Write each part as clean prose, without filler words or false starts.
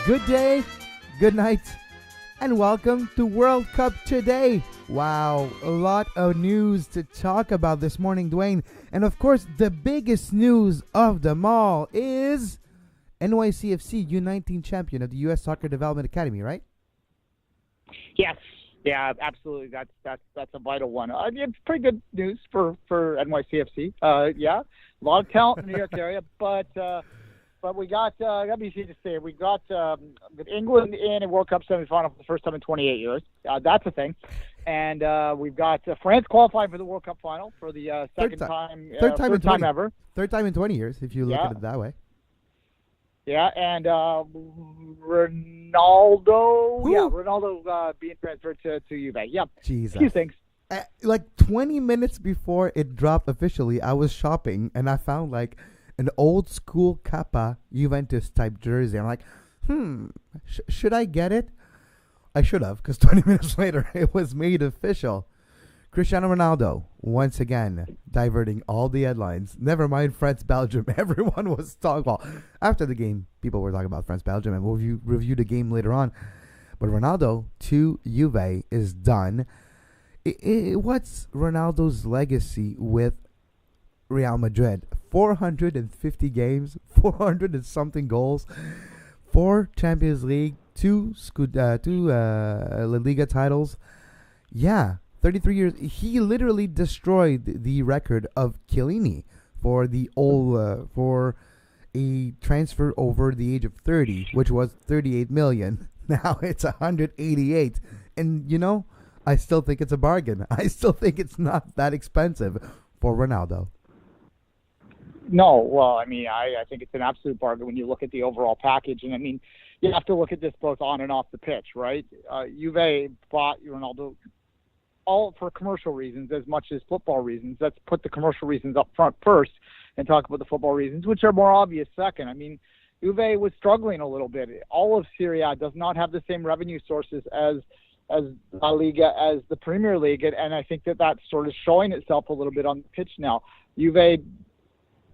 Good day, good night, and welcome to World Cup Today. Wow, a lot of news to talk about this morning, Duane. And of course, the biggest news of them all is NYCFC U19 champion of the U.S. Soccer Development Academy, right? Yes. Yeah, absolutely. That's a vital one. It's pretty good news for NYCFC. Yeah, a lot of talent in the New York area, but we got let me see to say we got England in a World Cup semifinal for the first time in 28 years. That's a thing, and we've got France qualifying for the World Cup final for the third time ever. Third time in 20 years, if you look at it that way. Yeah, and Ronaldo. Who? Yeah, Ronaldo being transferred to Juve. Yep. Jesus. A few things. Like 20 minutes before it dropped officially, I was shopping and I found like an old school Kappa Juventus type jersey. I'm like, should I get it? I should have, because 20 minutes later it was made official. Cristiano Ronaldo, once again, diverting all the headlines. Never mind France-Belgium. Everyone was talking about. After the game, people were talking about France-Belgium, and we'll review the game later on. But Ronaldo to Juve is done. What's Ronaldo's legacy with Real Madrid? 450 games, 400 and something goals, 4 Champions League, 2 La Liga titles. Yeah. 33 years. He literally destroyed the record of Chiellini for for a transfer over the age of 30, which was 38 million. Now it's 188, and I still think it's a bargain. I still think it's not that expensive for Ronaldo. No, well, I think it's an absolute bargain when you look at the overall package, and you have to look at this both on and off the pitch, right? Juve bought Ronaldo all for commercial reasons as much as football reasons. Let's put the commercial reasons up front first and talk about the football reasons, which are more obvious second. Juve was struggling a little bit. All of Serie A does not have the same revenue sources as La Liga, as the Premier League, and I think that's sort of showing itself a little bit on the pitch now. Juve,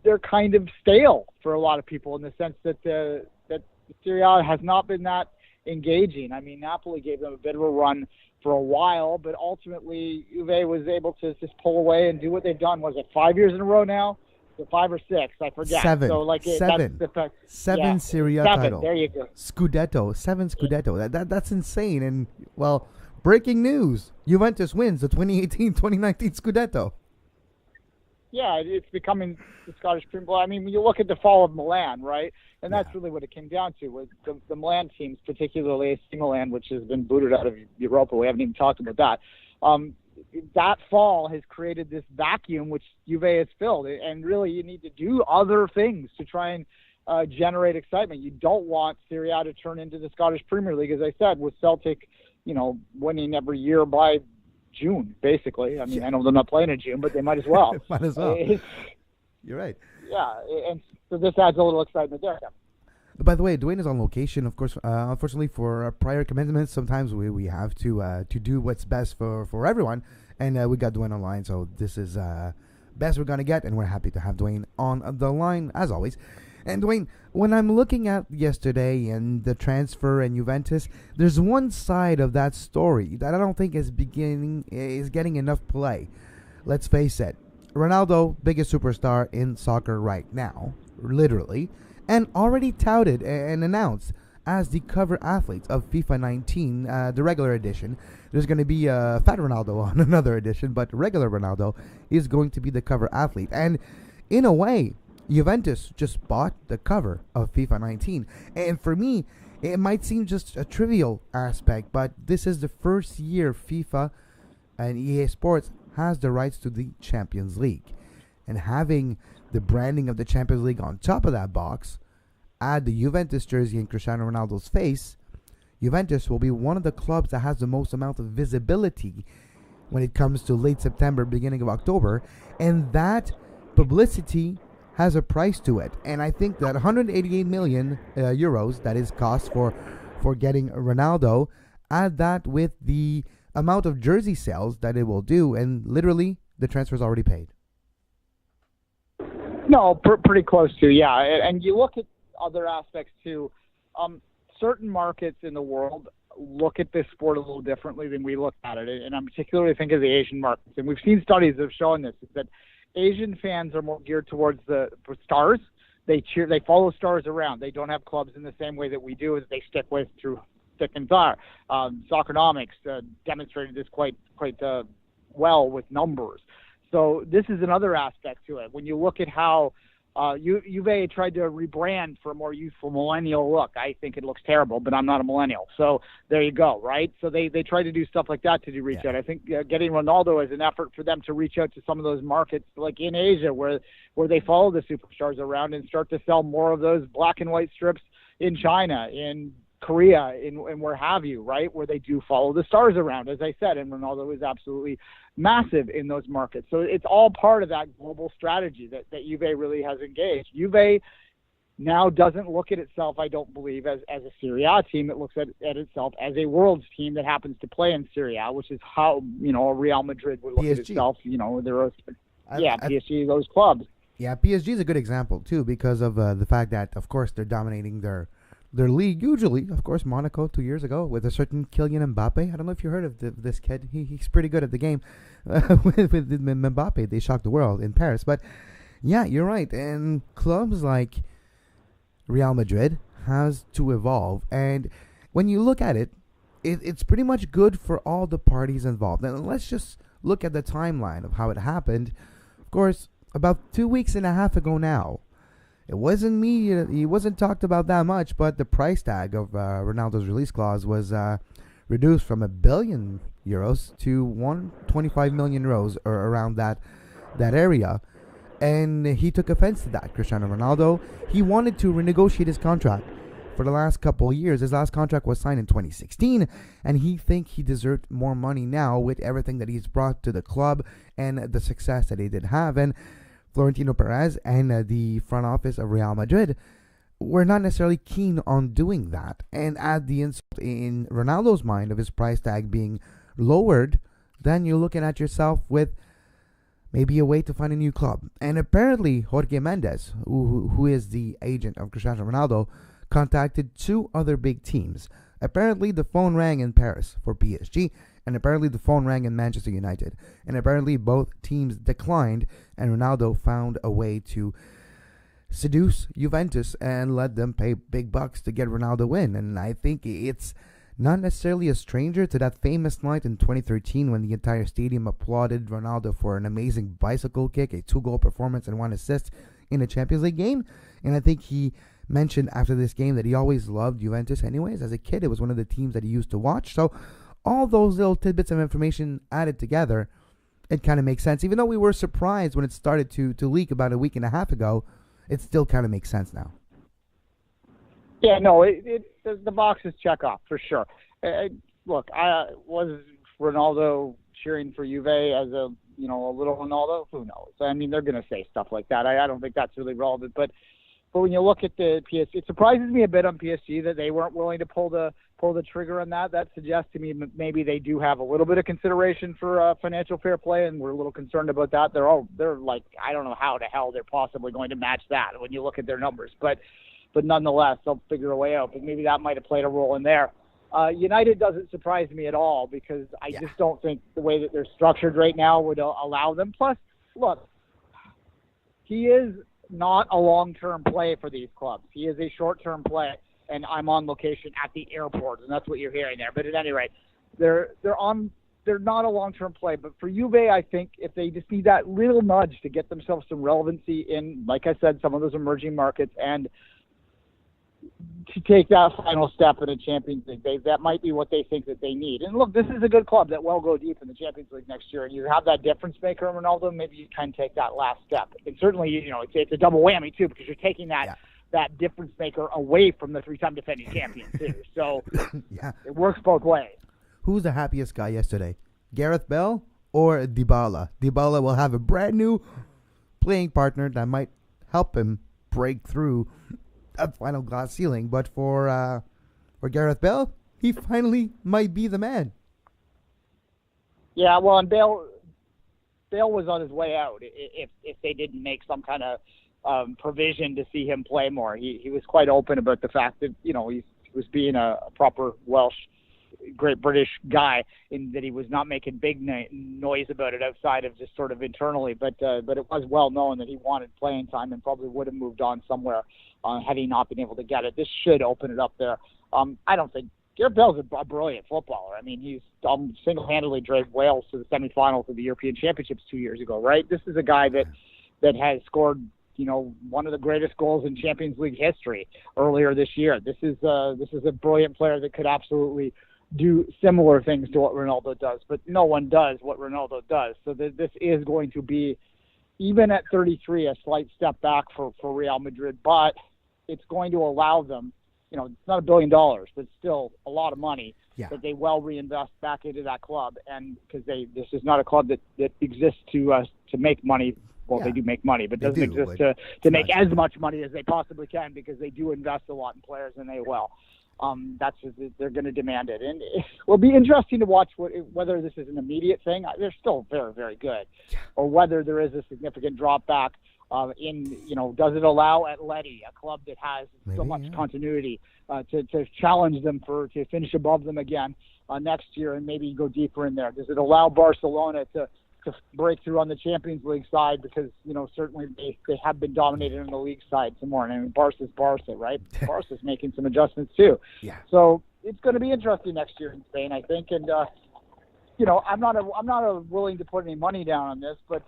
they're kind of stale for a lot of people in the sense that that Serie A has not been that engaging. Napoli gave them a bit of a run for a while, but ultimately Juve was able to just pull away and do what they've done. Was it 5 years in a row now? So 5 or 6, I forget. Seven. Seven Serie A seven. titles. There you go. Scudetto. 7 Scudetto. That's insane. And, well, breaking news. Juventus wins the 2018-2019 Scudetto. Yeah, it's becoming the Scottish Premier League. You look at the fall of Milan, right? And that's really what it came down to, was the Milan teams, particularly AC Milan, which has been booted out of Europa. We haven't even talked about that. That fall has created this vacuum which Juve has filled. And really, you need to do other things to try and generate excitement. You don't want Serie A to turn into the Scottish Premier League, as I said, with Celtic, winning every year by June, basically. I know they're not playing in June, but they might as well. Might as well. You're right. Yeah, and so this adds a little excitement there. By the way, Duane is on location, of course. Unfortunately, for prior commitments, sometimes we have to do what's best for everyone, and we got Duane online, so this is best we're gonna get, and we're happy to have Duane on the line as always. And Duane, when I'm looking at yesterday and the transfer and Juventus, there's one side of that story that I don't think is getting enough play. Let's face it, Ronaldo, biggest superstar in soccer right now, literally, and already touted and announced as the cover athlete of FIFA 19, the regular edition. There's going to be Fat Ronaldo on another edition, but regular Ronaldo is going to be the cover athlete. And in a way, Juventus just bought the cover of FIFA 19. And for me, it might seem just a trivial aspect, but this is the first year FIFA and EA Sports has the rights to the Champions League. And having the branding of the Champions League on top of that box, add the Juventus jersey in Cristiano Ronaldo's face, Juventus will be one of the clubs that has the most amount of visibility when it comes to late September, beginning of October. And that publicity has a price to it. And I think that 188 million euros that is cost for getting Ronaldo, add that with the amount of jersey sales that it will do, and literally the transfer is already paid. No, pretty close to, yeah. And you look at other aspects too. certain markets in the world look at this sport a little differently than we look at it, and I'm particularly thinking of the Asian markets. And we've seen studies that have shown this, is that Asian fans are more geared towards the stars. They follow stars around. They don't have clubs in the same way that we do, as they stick with through thick and thin. Soccernomics demonstrated this quite well with numbers. So this is another aspect to it. When you look at how Juve tried to rebrand for a more youthful millennial look. I think it looks terrible, but I'm not a millennial. So there you go, right? So they try to do stuff like that to reach out. I think getting Ronaldo is an effort for them to reach out to some of those markets, like in Asia, where they follow the superstars around and start to sell more of those black and white strips in China, in Korea, and where have you, right? Where they do follow the stars around, as I said, and Ronaldo is absolutely massive in those markets. So it's all part of that global strategy that Juve really has engaged. Juve now doesn't look at itself, I don't believe, as a Serie A team. It looks at itself as a world's team that happens to play in Serie A, which is how, a Real Madrid would look PSG. at itself. PSG, those clubs. Yeah, PSG is a good example, too, because of the fact that, of course, they're dominating their league, usually. Of course, Monaco 2 years ago with a certain Kylian Mbappe. I don't know if you heard of this kid. He's pretty good at the game. With Mbappe, they shocked the world in Paris. But, yeah, you're right. And clubs like Real Madrid has to evolve. And when you look at it, it's pretty much good for all the parties involved. And let's just look at the timeline of how it happened. Of course, about 2 weeks and a half ago now, it wasn't he wasn't talked about that much, but the price tag of Ronaldo's release clause was reduced from €1 billion to 125 million euros, or around that area. And he took offense to that. Cristiano Ronaldo, he wanted to renegotiate his contract for the last couple of years. His last contract was signed in 2016, and he thinks he deserved more money now with everything that he's brought to the club and the success that he did have. And Florentino Perez and the front office of Real Madrid were not necessarily keen on doing that. And add the insult in Ronaldo's mind of his price tag being lowered, then you're looking at yourself with maybe a way to find a new club. And apparently Jorge Mendes, who is the agent of Cristiano Ronaldo, contacted 2 other big teams. Apparently the phone rang in Paris for PSG, and apparently the phone rang in Manchester United. And apparently both teams declined, and Ronaldo found a way to seduce Juventus and let them pay big bucks to get Ronaldo in. And I think it's not necessarily a stranger to that famous night in 2013 when the entire stadium applauded Ronaldo for an amazing bicycle kick, a 2-goal performance, and 1 assist in a Champions League game. And I think he mentioned after this game that he always loved Juventus anyways. As a kid, it was one of the teams that he used to watch. So all those little tidbits of information added together, it kind of makes sense. Even though we were surprised when it started to leak about a week and a half ago, it still kind of makes sense now. Yeah, no, the boxes check off for sure. Look, I was Ronaldo cheering for Juve as a little Ronaldo. Who knows? I mean, they're going to say stuff like that. I don't think that's really relevant. But when you look at the PSG, it surprises me a bit on PSG that they weren't willing to pull the trigger on that. That suggests to me maybe they do have a little bit of consideration for financial fair play, and we're a little concerned about that. They're like, I don't know how the hell they're possibly going to match that when you look at their numbers, but nonetheless, they'll figure a way out. But maybe that might have played a role in there. United doesn't surprise me at all, because I just don't think the way that they're structured right now would allow them. Plus, look, he is not a long-term play for these clubs. He is a short-term play, and I'm on location at the airport, and that's what you're hearing there. But at any rate, they're not a long-term play. But for Juve, I think if they just need that little nudge to get themselves some relevancy in, like I said, some of those emerging markets, and to take that final step in a Champions League, that might be what they think that they need. And look, this is a good club that will go deep in the Champions League next year, and you have that difference maker in Ronaldo. Maybe you can take that last step. And certainly, it's a double whammy too, because you're taking that difference maker away from the 3-time defending champion too. So it works both ways. Who's the happiest guy yesterday? Gareth Bale or Dybala? Dybala will have a brand new playing partner that might help him break through a final glass ceiling. But for Gareth Bale, he finally might be the man. Yeah, well, and Bale was on his way out if they didn't make some kind of provision to see him play more. He was quite open about the fact that was being a proper Welsh, Great British guy, in that he was not making big noise about it outside of just sort of internally. But it was well known that he wanted playing time and probably would have moved on somewhere had he not been able to get it. This should open it up there. I don't think Gareth Bale's a brilliant footballer. I mean, he's single-handedly dragged Wales to the semifinals of the European Championships 2 years ago, right? This is a guy that has scored, one of the greatest goals in Champions League history earlier this year. This is a brilliant player that could absolutely do similar things to what Ronaldo does, but no one does what Ronaldo does. So this is going to be, even at 33, a slight step back for Real Madrid, but it's going to allow them, it's not $1 billion, but still a lot of money that they will reinvest back into that club. And because this is not a club that exists to make money. Well, they do make money, but doesn't exist to make as much money as they possibly can, because they do invest a lot in players, and they will. They're going to demand it, and it will be interesting to watch whether this is an immediate thing. They're still very, very good, or whether there is a significant drop back. Does it allow Atleti, a club that has so much continuity, to challenge them to finish above them again next year and maybe go deeper in there? Does it allow Barcelona to break through on the Champions League side, because certainly they have been dominated on the league side some more. And I mean, Barca's Barca, right? Barca's making some adjustments too. Yeah. So it's going to be interesting next year in Spain, I think. And I'm not willing to put any money down on this, but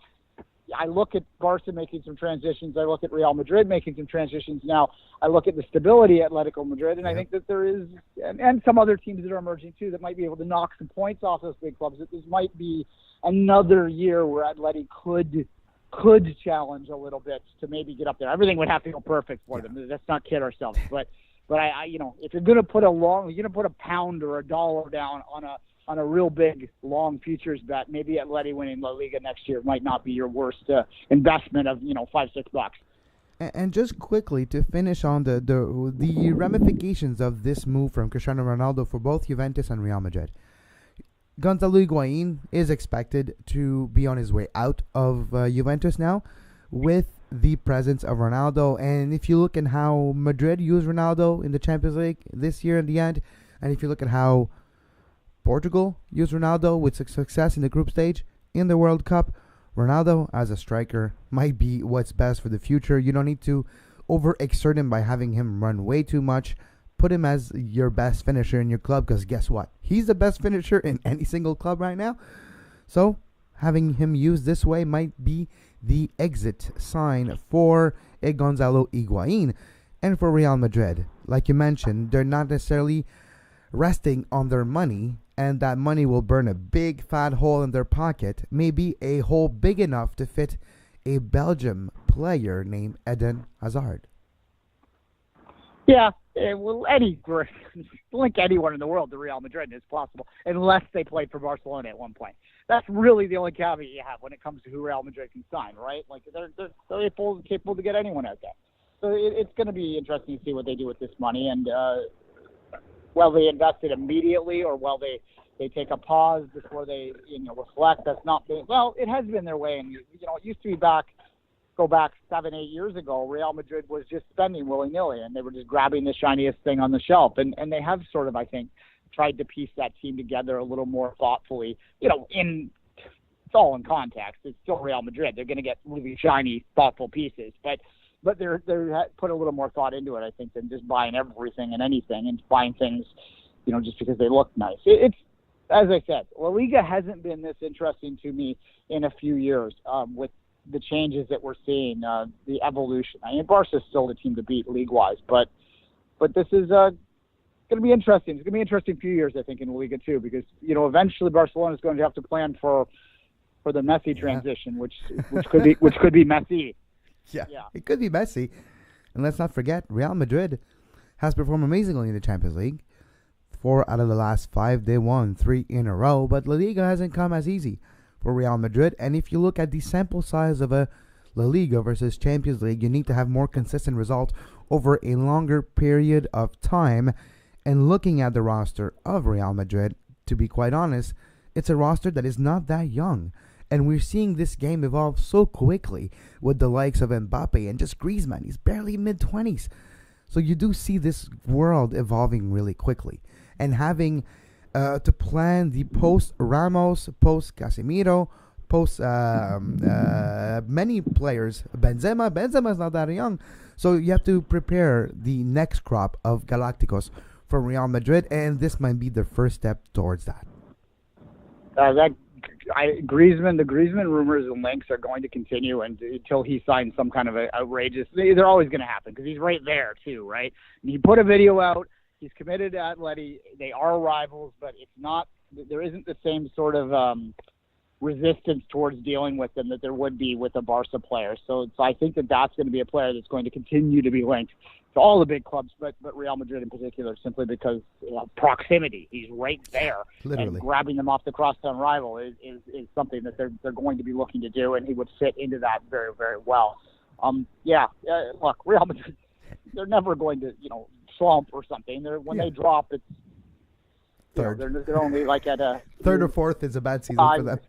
I look at Barca making some transitions. I look at Real Madrid making some transitions now. I look at the stability at Atletico Madrid, and I think that there is, and some other teams that are emerging too, that might be able to knock some points off those big clubs. That this might be another year where Atleti could challenge a little bit to maybe get up there. Everything would have to go perfect for them. Let's not kid ourselves. But I if you're going to put a pound or $1 down on a real big long futures bet, maybe Atleti winning La Liga next year might not be your worst investment of $5-6. And just quickly to finish on the ramifications of this move from Cristiano Ronaldo for both Juventus and Real Madrid. Gonzalo Higuain is expected to be on his way out of Juventus now, with the presence of Ronaldo. And if you look at how Madrid used Ronaldo in the Champions League this year in the end, and if you look at how Portugal used Ronaldo with success in the group stage in the World Cup, Ronaldo as a striker might be what's best for the future. You don't need to overexert him by having him run way too much. Put him as your best finisher in your club, because guess what? He's the best finisher in any single club right now. So having him used this way might be the exit sign for a Gonzalo Higuain. And for Real Madrid, like you mentioned, they're not necessarily resting on their money, and that money will burn a big fat hole in their pocket, maybe a hole big enough to fit a Belgium player named Eden Hazard. Yeah, well, link anyone in the world to Real Madrid is possible, unless they played for Barcelona at one point. That's really the only caveat you have when it comes to who Real Madrid can sign, right? Like they're capable to get anyone out there. So it's going to be interesting to see what they do with this money, and well, they invest it immediately, or well, they take a pause before they reflect. That's not been, well, it has been their way, and it used to be go back 7-8 years ago, Real Madrid was just spending willy-nilly, and they were just grabbing the shiniest thing on the shelf. And they have sort of, I think, tried to piece that team together a little more thoughtfully. It's all in context. It's still Real Madrid. They're going to get really shiny, thoughtful pieces. But they're put a little more thought into it, I think, than just buying everything and anything and buying things, just because they look nice. It's, as I said, La Liga hasn't been this interesting to me in a few years with the changes that we're seeing, the evolution. I mean, Barca's still the team to beat league-wise, but this is going to be interesting. It's going to be an interesting few years, I think, in La Liga too, because eventually Barcelona is going to have to plan for the Messi transition, which could be messy. Yeah, it could be messy. And let's not forget, Real Madrid has performed amazingly in the Champions League. 4 out of the last 5, they won 3 in a row, but La Liga hasn't come as easy for Real Madrid. And if you look at the sample size of a La Liga versus Champions League, you need to have more consistent results over a longer period of time. And looking at the roster of Real Madrid, to be quite honest, it's a roster that is not that young. And we're seeing this game evolve so quickly with the likes of Mbappe and just Griezmann. He's barely mid-20s. So you do see this world evolving really quickly, and having to plan the post Ramos, post Casemiro, post many players. Benzema is not that young, so you have to prepare the next crop of Galacticos for Real Madrid, and this might be the first step towards that. The Griezmann rumors and links are going to continue until he signs some kind of a outrageous. They're always going to happen because he's right there too, right? And he put a video out. He's committed to Atleti. They are rivals, but it's not. There isn't the same sort of resistance towards dealing with them that there would be with a Barca player. So I think that's going to be a player that's going to continue to be linked to all the big clubs, but Real Madrid in particular, simply because proximity. He's right there. Literally. And grabbing them off the crosstown rival is something that they're going to be looking to do, and he would fit into that very, very well. Look, Real Madrid, they're never going to, slump or something. When they drop, it's third. They're only like at a third or fourth is a bad season for them.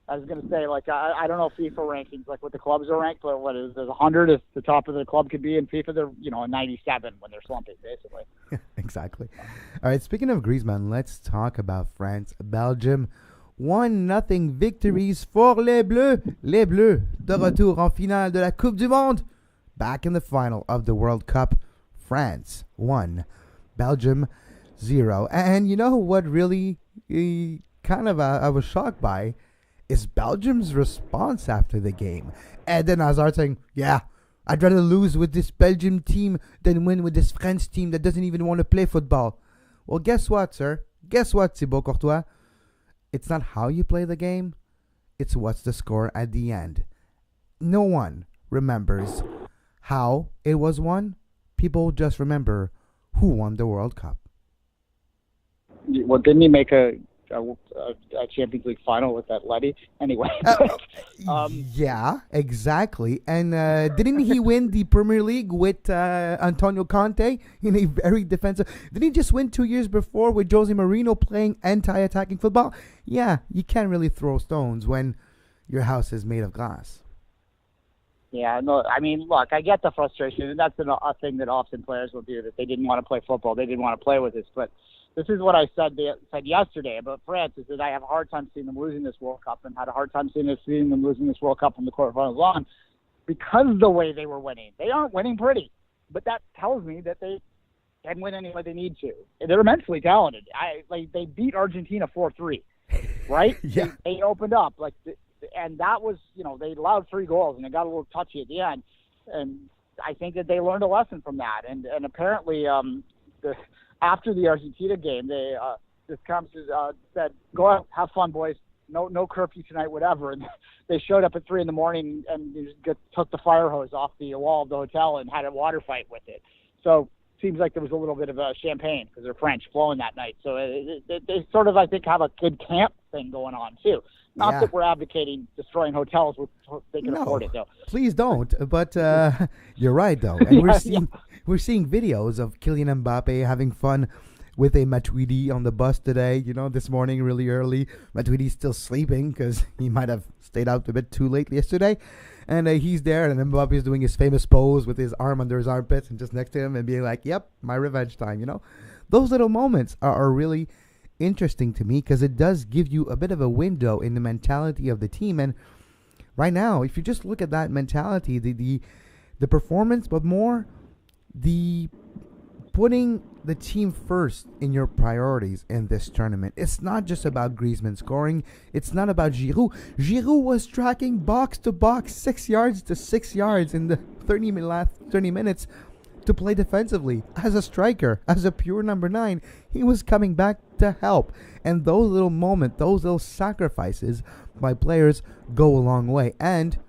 I was going to say, I don't know FIFA rankings, like what the clubs are ranked, but what is it, 100 is the top of the club could be in FIFA. They're, a 97 when they're slumping, basically. Exactly. All right, speaking of Griezmann, let's talk about France-Belgium. 1-0 victories for les Bleus. Les Bleus, de retour en finale de la Coupe du Monde. Back in the final of the World Cup. France 1, Belgium 0. And you know what really I was shocked by is Belgium's response after the game. Eden Hazard saying, yeah, I'd rather lose with this Belgium team than win with this French team that doesn't even want to play football. Well, guess what, sir? Guess what, Thibaut Courtois? It's not how you play the game. It's what's the score at the end. No one remembers how it was won. People just remember who won the World Cup. Well, didn't he make a Champions League final with Atleti? Anyway. Yeah, exactly. And didn't he win the Premier League with Antonio Conte in a very defensive... Didn't he just win 2 years before with Jose Mourinho playing anti-attacking football? Yeah, you can't really throw stones when your house is made of glass. Yeah, no, I mean, look, I get the frustration, and that's a thing that often players will do, that they didn't want to play football, they didn't want to play with this, but this is what I said yesterday about France, is that I have a hard time seeing them losing this World Cup, and had a hard time seeing them losing this World Cup from the quarterfinals on, because the way they were winning. They aren't winning pretty, but that tells me that they can win any way they need to. They're immensely talented. They beat Argentina 4-3, right? Yeah. They opened up, and that was, they allowed 3 goals, and it got a little touchy at the end. And I think that they learned a lesson from that. And apparently, after the Argentina game, this comes said, "Go out, have fun, boys. No curfew tonight, whatever." And they showed up at 3 a.m. and took the fire hose off the wall of the hotel and had a water fight with it. So it seems like there was a little bit of champagne, because they're French, flowing that night. So they sort of, I think, have a good camp thing going on too. Not that we're advocating destroying hotels. They can afford it, though. Please don't. But you're right, though. And we're seeing videos of Kylian Mbappe having fun with a Matuidi on the bus today. This morning really early. Matuidi's still sleeping because he might have stayed out a bit too late yesterday. And he's there, and Mbappe is doing his famous pose with his arm under his armpits and just next to him and being like, yep, my revenge time, Those little moments are really interesting to me, because it does give you a bit of a window in the mentality of the team. And right now, if you just look at that mentality, the performance, but more the putting the team first in your priorities in this tournament. It's not just about Griezmann scoring. It's not about Giroud. Giroud was tracking box to box, 6 yards to 6 yards in the last 30 minutes to play defensively. As a striker, as a pure number 9, he was coming back to help. And those little moments, those little sacrifices by players go a long way. And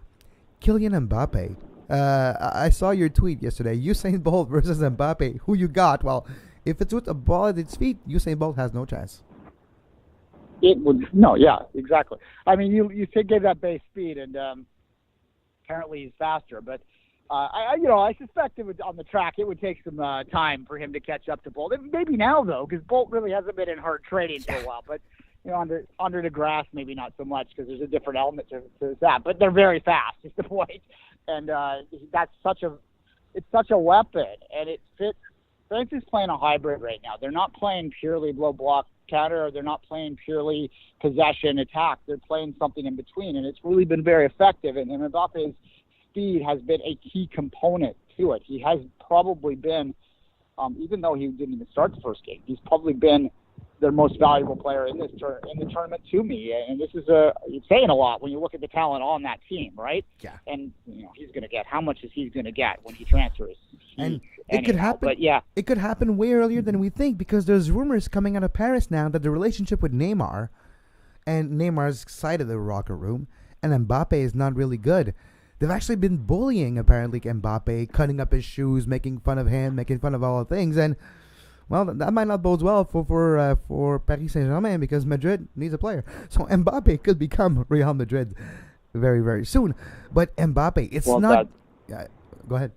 Kylian Mbappe, I saw your tweet yesterday. Usain Bolt versus Mbappe. Who you got? Well, if it's with a ball at its feet, Usain Bolt has no chance. It would yeah, exactly. I mean, you gave that base speed, and apparently he's faster. But I suspect it would, on the track, it would take some time for him to catch up to Bolt. Maybe now though, because Bolt really hasn't been in hard training for a while. But under the grass, maybe not so much, because there's a different element to that. But they're very fast, is the point. And that's such a it's such a weapon, and it fits. France is playing a hybrid right now. They're not playing purely low block counter, or they're not playing purely possession attack. They're playing something in between, and it's really been very effective. And Mbappe's speed has been a key component to it. He has probably been, even though he didn't even start the first game, he's probably been their most valuable player in the tournament to me. And this is it's saying a lot when you look at the talent on that team, right? Yeah. And he's going to get, how much is he going to get when he transfers? And it could happen. But yeah, it could happen way earlier than we think, because there's rumors coming out of Paris now that the relationship with Neymar, and Neymar's side of the locker room, and Mbappe is not really good. They've actually been bullying, apparently, Mbappe, cutting up his shoes, making fun of him, making fun of all the things. And, well, that might not bode well for Paris Saint-Germain, because Madrid needs a player. So Mbappe could become Real Madrid very, very soon. But Mbappe, it's not... go ahead.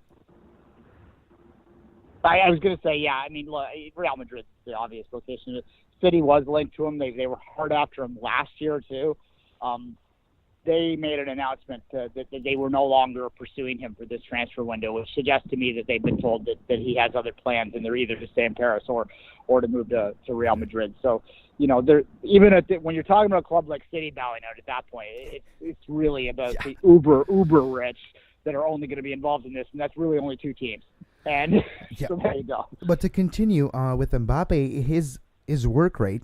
I was going to say, yeah, I mean, look, Real Madrid's the obvious location. City was linked to him. They were hard after him last year, too. They made an announcement that they were no longer pursuing him for this transfer window, which suggests to me that they've been told that he has other plans, and they're either to stay in Paris or to move to Real Madrid. So, they're, even when you're talking about a club like City bowing out at that point, it's really about the uber rich that are only going to be involved in this, and that's really only two teams. And so there you go. But to continue with Mbappe, his work rate,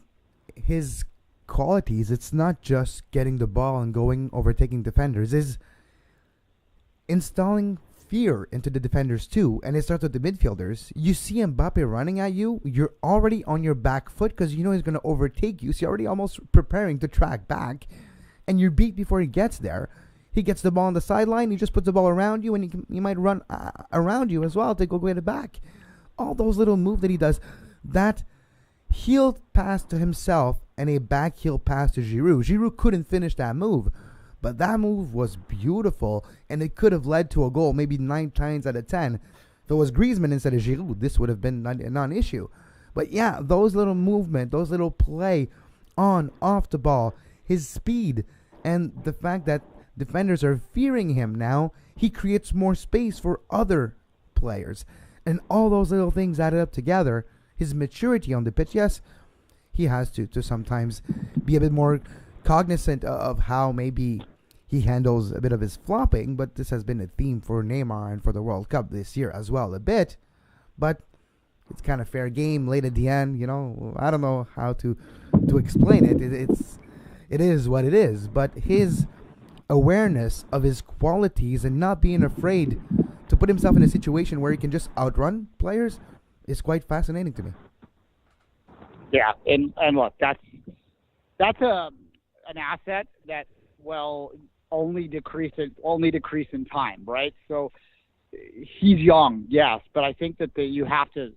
his qualities, it's not just getting the ball and overtaking defenders, is installing fear into the defenders too. And it starts with the midfielders. You see Mbappe running at you, you're already on your back foot because he's going to overtake you, so you're already almost preparing to track back, and you're beat before he gets there. He gets the ball on the sideline, he just puts the ball around you, and he might run around you as well to go get it back. All those little moves that he does, that heel pass to himself and a back heel pass to Giroud. Giroud couldn't finish that move, but that move was beautiful, and it could have led to a goal maybe 9 times out of 10. If it was Griezmann instead of Giroud, this would have been a non-issue. But yeah, those little movement, those little play on, off the ball, his speed, and the fact that defenders are fearing him now, he creates more space for other players. And all those little things added up together, his maturity on the pitch, yes, he has to sometimes be a bit more cognizant of how maybe he handles a bit of his flopping, but this has been a theme for Neymar and for the World Cup this year as well a bit. But it's kind of fair game late at the end, I don't know how to explain it. It is what it is, but his awareness of his qualities and not being afraid to put himself in a situation where he can just outrun players is quite fascinating to me. Yeah, and look, that's an asset that will only decrease in time, right? So he's young, yes, but I think that you have to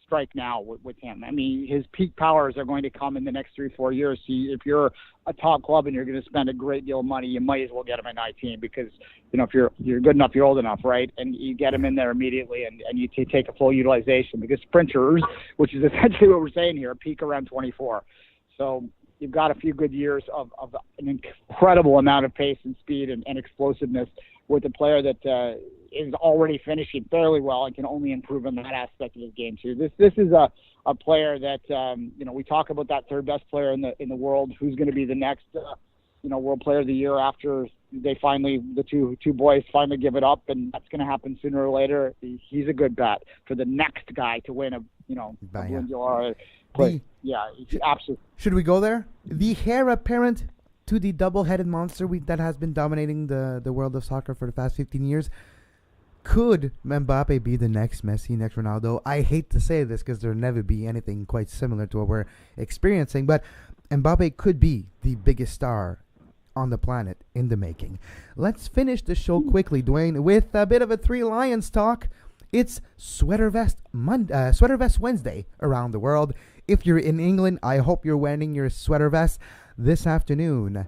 strike now with him. I mean, his peak powers are going to come in the next 3-4 years. So if you're a top club and you're going to spend a great deal of money, you might as well get him at 19 because, if you're good enough, you're old enough, right? And you get him in there immediately and you take a full utilization because sprinters, which is essentially what we're saying here, peak around 24. So you've got a few good years of an incredible amount of pace and speed and explosiveness with a player that is already finishing fairly well and can only improve on that aspect of his game too. This is a player that we talk about that third best player in the world, who's going to be the next World Player of the Year after the two boys finally give it up, and that's going to happen sooner or later. He's a good bet for the next guy to win a Ballon d'Or. Yeah, absolutely. Should we go there? The heir apparent to the double-headed monster that has been dominating the world of soccer for the past 15 years. Could Mbappe be the next Messi, next Ronaldo? I hate to say this because there'll never be anything quite similar to what we're experiencing, but Mbappe could be the biggest star on the planet in the making. Let's finish the show quickly, Duane, with a bit of a Three Lions talk. It's Sweater Vest Wednesday around the world. If you're in England, I hope you're wearing your sweater vest. This afternoon,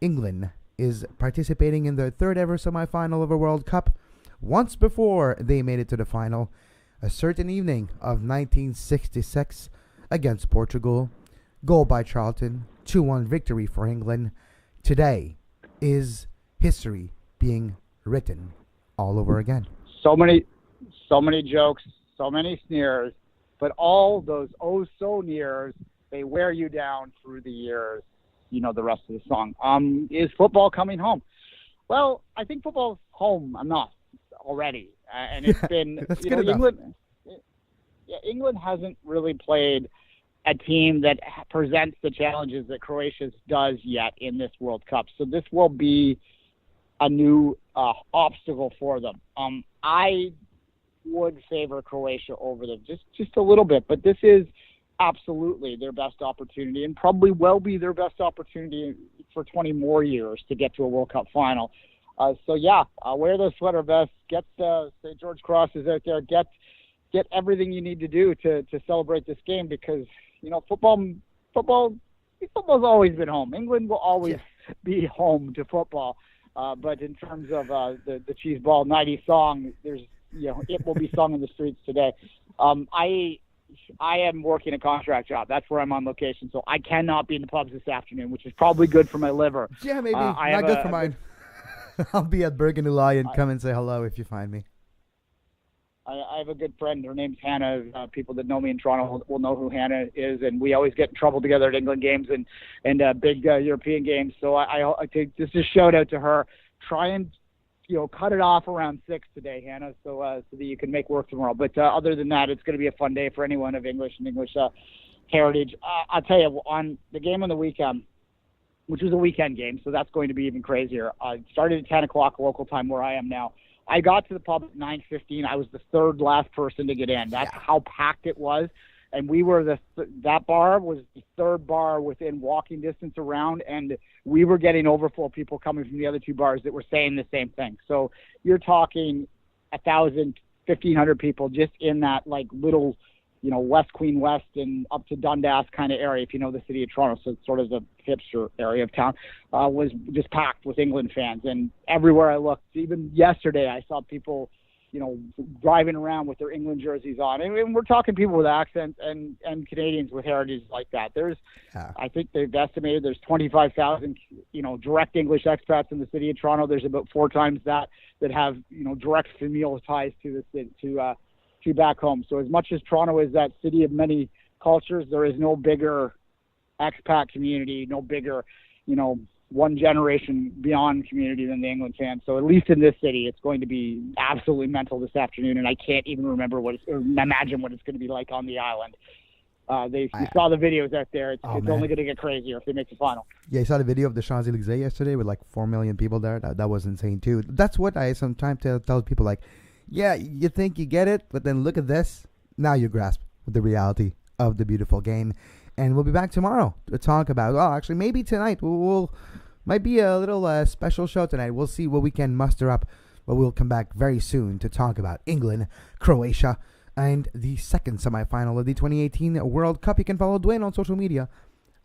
England is participating in their third ever semifinal of a World Cup. Once before they made it to the final, a certain evening of 1966 against Portugal. Goal by Charlton, 2-1 victory for England. Today is history being written all over again. So many so many jokes, so many sneers, but all those oh so nears, they wear you down through the years. You know the rest of the song. Is football coming home? Well, I think football's home enough already, and it's been England. Yeah, England hasn't really played a team that presents the challenges that Croatia does yet in this World Cup. So this will be a new obstacle for them. I would favor Croatia over them just a little bit, but this is absolutely their best opportunity, and probably will be their best opportunity for 20 more years to get to a World Cup final. So yeah, wear those sweater vests. Get say George Cross is out there. Get everything you need to do to celebrate this game, because football's always been home. England will always be home to football. But in terms of the cheese ball 90 song, there's it will be sung in the streets today. I am working a contract job. That's where I'm on location, so I cannot be in the pubs this afternoon, which is probably good for my liver. Yeah, maybe not good for mine. I'll be at Bergen and come and say hello if you find me. I have a good friend. Her name's Hannah. People that know me in Toronto will know who Hannah is, and we always get in trouble together at England games and big European games. So I take this is a shout out to her. Try and cut it off around 6 today, Hannah, so that you can make work tomorrow. But other than that, it's going to be a fun day for anyone of English and English heritage. I'll tell you, on the game on the weekend, which was a weekend game, so that's going to be even crazier. It started at 10 o'clock local time where I am now. I got to the pub at 9:15. I was the third last person to get in. That's how packed it was. And we were that bar was the third bar within walking distance around, and we were getting overflow people coming from the other two bars that were saying the same thing. So you're talking 1,000, 1,500 people just in that little, West Queen West and up to Dundas kind of area, if you know the city of Toronto. So it's sort of the hipster area of town, was just packed with England fans. And everywhere I looked, even yesterday, I saw people driving around with their England jerseys on. And we're talking people with accents and Canadians with heritage like that. I think they've estimated there's 25,000, direct English expats in the city of Toronto. There's about 4 times that have, direct familial ties to the city, to back home. So as much as Toronto is that city of many cultures, there is no bigger expat community, no bigger, one generation beyond community than the England fans. So at least in this city, it's going to be absolutely mental this afternoon, and I can't even remember imagine what it's going to be like on the island. You saw the videos out there. It's only going to get crazier if they make the final. Yeah, you saw the video of the Champs-Élysées yesterday with 4 million people there. That was insane too. That's what I sometimes tell people, yeah, you think you get it, but then look at this. Now you grasp the reality of the beautiful game. And we'll be back tomorrow to talk about, actually, maybe tonight. Might be a little special show tonight. We'll see what we can muster up. But we'll come back very soon to talk about England, Croatia, and the second semifinal of the 2018 World Cup. You can follow Duane on social media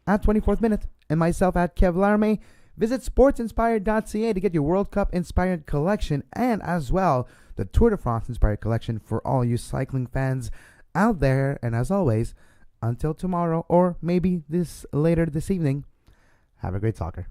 at 24th Minute and myself at Kev Laramee. Visit sportsinspired.ca to get your World Cup inspired collection, and as well the Tour de France inspired collection for all you cycling fans out there. And as always, until tomorrow, or maybe later this evening, have a great soccer.